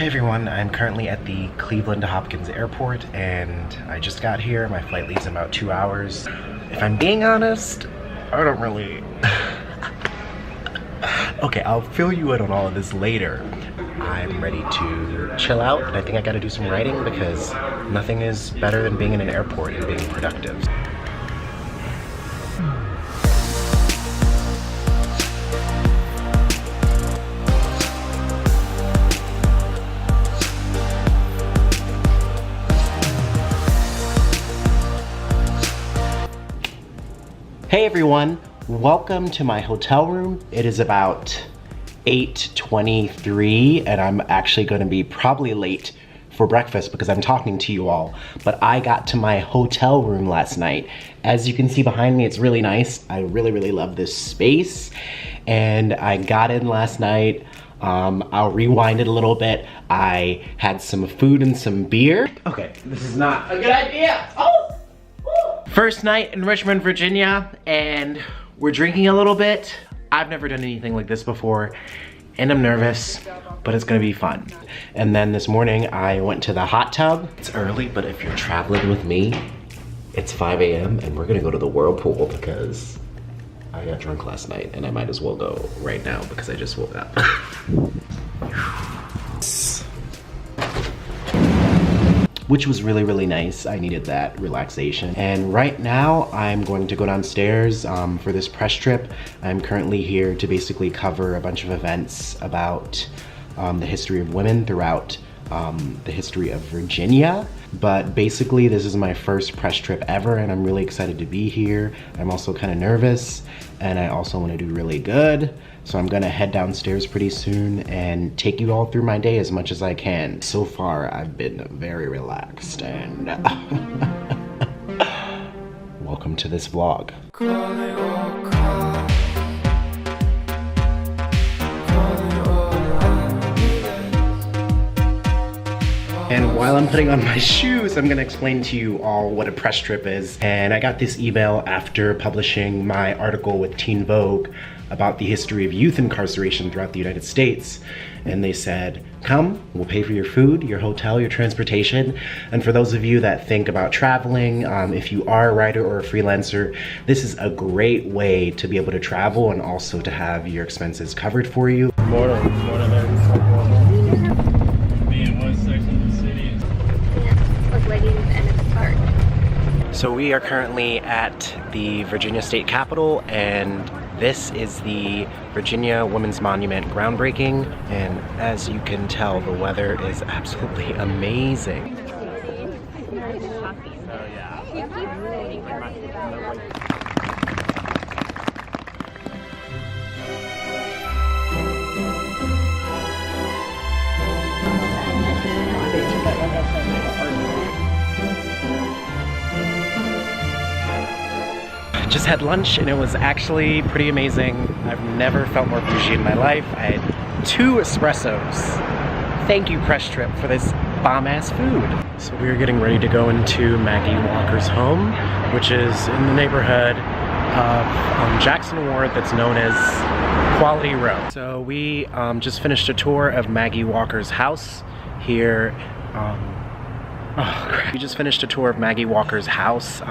Hey everyone, I'm currently at the Cleveland Hopkins Airport and I just got here. My flight leaves in about 2 hours. If I'm being honest, I don't really... Okay, I'll fill you in on all of this later. I'm ready to chill out and I think I gotta do some writing because nothing is better than being in an airport and being productive. Hey everyone, welcome to my hotel room. It is about 8:23 and I'm actually gonna be probably late for breakfast because I'm talking to you all. But I got to my hotel room last night. As you can see behind me, it's really nice. I really love this space. And I got in last night. I'll rewind it a little bit. I had some food and some beer. Okay, this is not a good idea. Oh! First night in Richmond, Virginia, and we're drinking a little bit. I've never done anything like this before, and I'm nervous, but it's gonna be fun. And then this morning, I went to the hot tub. It's early, but if you're traveling with me, it's 5 a.m. and we're gonna go to the whirlpool because I got drunk last night, and I might as well go right now because I just woke up. Which was really nice. I needed that relaxation. And right now I'm going to go downstairs for this press trip. I'm currently here to basically cover a bunch of events about the history of women throughout the history of Virginia. But basically this is my first press trip ever and I'm really excited to be here. I'm also kind of nervous and I also want to do really good. So I'm gonna head downstairs pretty soon and take you all through my day as much as I can. So far, I've been very relaxed and welcome to this vlog. And while I'm putting on my shoes, I'm gonna explain to you all what a press trip is. And I got this email after publishing my article with Teen Vogue about the history of youth incarceration throughout the United States. And they said, come, we'll pay for your food, your hotel, your transportation. And for those of you that think about traveling, if you are a writer or a freelancer, this is a great way to be able to travel and also to have your expenses covered for you. So we are currently at the Virginia State Capitol and this is the Virginia Women's Monument groundbreaking, and as you can tell, the weather is absolutely amazing. Just had lunch and it was actually pretty amazing. I've never felt more bougie in my life. I had 2 espressos. Thank you, Press Trip, for this bomb-ass food. So we're getting ready to go into Maggie Walker's home, which is in the neighborhood of Jackson Ward that's known as Quality Row. So we just finished a tour of Maggie Walker's house here. We just finished a tour of Maggie Walker's house.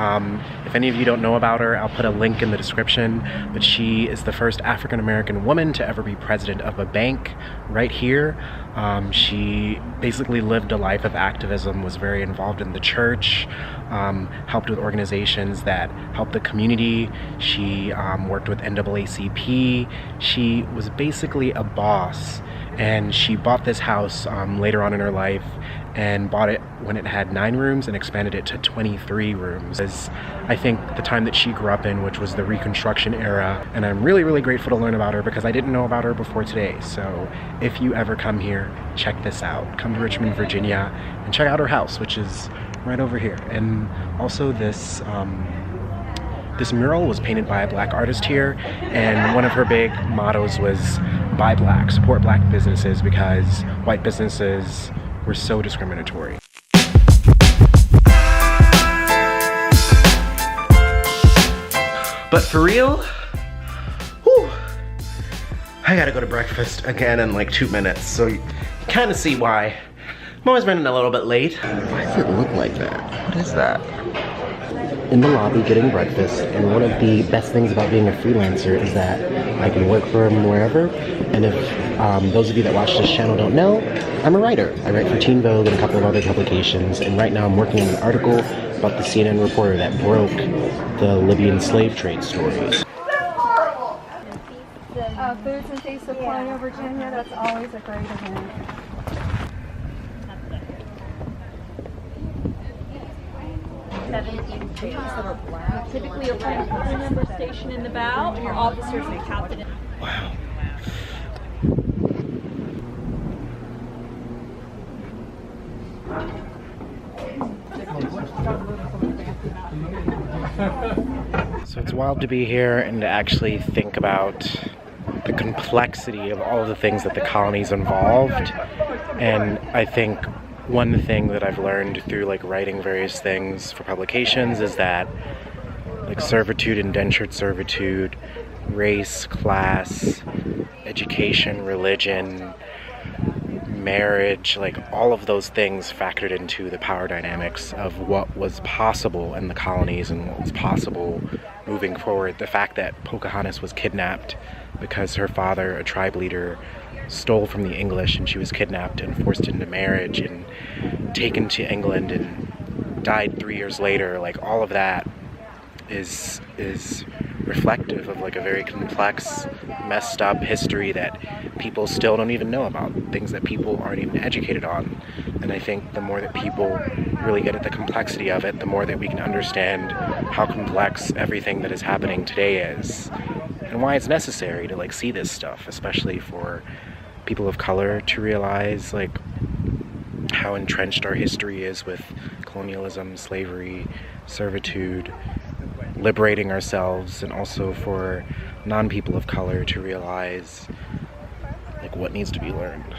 If any of you don't know about her, I'll put a link in the description, but she is the first African-American woman to ever be president of a bank right here. She basically lived a life of activism, was very involved in the church, helped with organizations that helped the community. She worked with NAACP. She was basically a boss, and she bought this house later on in her life and bought it when it had 9 rooms and expanded it to 23 rooms. As I think the time that she grew up in, which was the Reconstruction era, and I'm really grateful to learn about her because I didn't know about her before today. So if you ever come here, check this out. Come to Richmond, Virginia, and check out her house, which is right over here. And also this this mural was painted by a black artist here, and one of her big mottos was buy black, support black businesses, because white businesses were so discriminatory. But for real, whew, I gotta go to breakfast again in like 2 minutes, so you kind of see why I'm always running a little bit late. Why does it look like that? What is that? In the lobby getting breakfast, and one of the best things about being a freelancer is that I can work from wherever. And if those of you that watch this channel don't know, I'm a writer. I write for Teen Vogue and a couple of other publications, and right now I'm working on an article about the CNN reporter that broke the Libyan slave trade stories. Foods and Tea Supply of Virginia, that's always a great event. Typically a crew member stationed in the bow, and your officers may captain it. Wow. So it's wild to be here and to actually think about the complexity of all of the things that the colonies involved. And I think one thing that I've learned through like writing various things for publications is that like servitude, indentured servitude, race, class, education, religion, marriage, like all of those things factored into the power dynamics of what was possible in the colonies and what was possible moving forward. The fact that Pocahontas was kidnapped because her father, a tribe leader, stole from the English, and she was kidnapped and forced into marriage and taken to England and died 3 years later, like all of that is reflective of like a very complex, messed up history that people still don't even know about, things that people aren't even educated on. And I think the more that people really get at the complexity of it, the more that we can understand how complex everything that is happening today is, and why it's necessary to like see this stuff, especially for people of color to realize like how entrenched our history is with colonialism, slavery, servitude, liberating ourselves, and also for non-people of color to realize like what needs to be learned.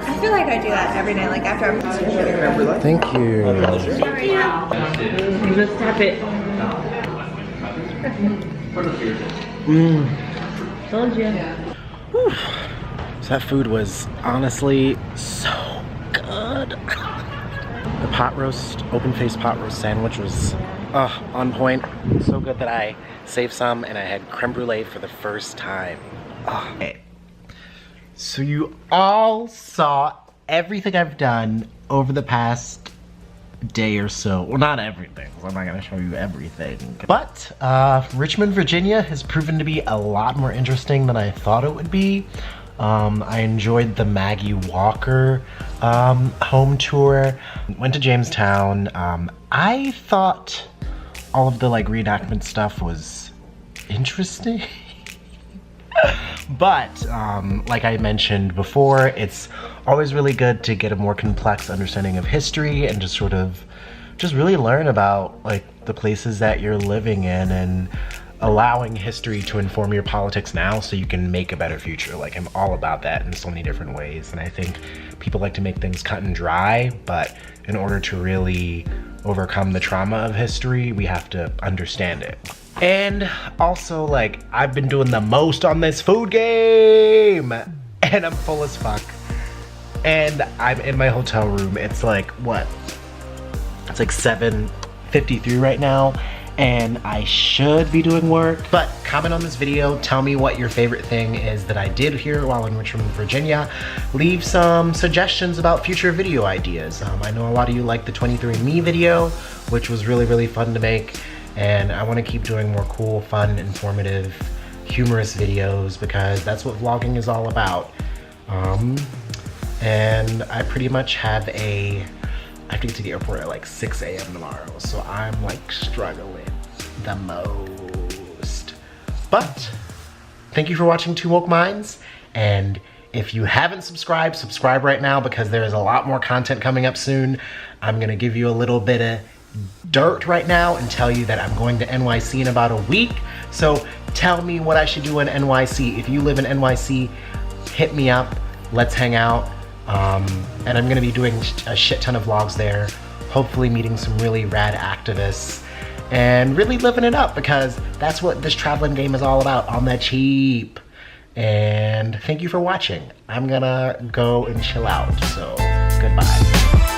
I feel like I do that every night, like after I'm Thank you. You just tap it. Told you. Whew. So that food was honestly so good. The pot roast, open-faced pot roast sandwich was on point. So good that I saved some, and I had creme brulee for the first time. Okay. So you all saw everything I've done over the past day or so. Well, not everything, because I'm not gonna show you everything. But Richmond, Virginia has proven to be a lot more interesting than I thought it would be. I enjoyed the Maggie Walker home tour. Went to Jamestown. I thought all of the like reenactment stuff was interesting. But like I mentioned before, it's always really good to get a more complex understanding of history and just sort of just really learn about like the places that you're living in, and allowing history to inform your politics now so you can make a better future. Like, I'm all about that in so many different ways. And I think people like to make things cut and dry, but in order to really overcome the trauma of history, we have to understand it. And also, like, I've been doing the most on this food game, and I'm full as fuck. And I'm in my hotel room. It's like, what? It's like 7:53 right now, and I should be doing work. But comment on this video, tell me what your favorite thing is that I did here while in Richmond, Virginia. Leave some suggestions about future video ideas. I know a lot of you liked the 23andMe video, which was really, really fun to make. And I want to keep doing more cool, fun, informative, humorous videos, because that's what vlogging is all about. And I pretty much have I have to get to the airport at like 6 a.m. tomorrow, so I'm like struggling the most. But thank you for watching Two Woke Minds, and if you haven't subscribed, subscribe right now, because there is a lot more content coming up soon. I'm gonna give you a little bit of dirt right now and tell you that I'm going to NYC in about a week So tell me what I should do in NYC. If you live in NYC, hit me up, let's hang out. And I'm gonna be doing a shit ton of vlogs there, hopefully meeting some really rad activists and really living it up, because that's what this traveling game is all about, on the cheap. And thank you for watching. I'm gonna go and chill out, so goodbye.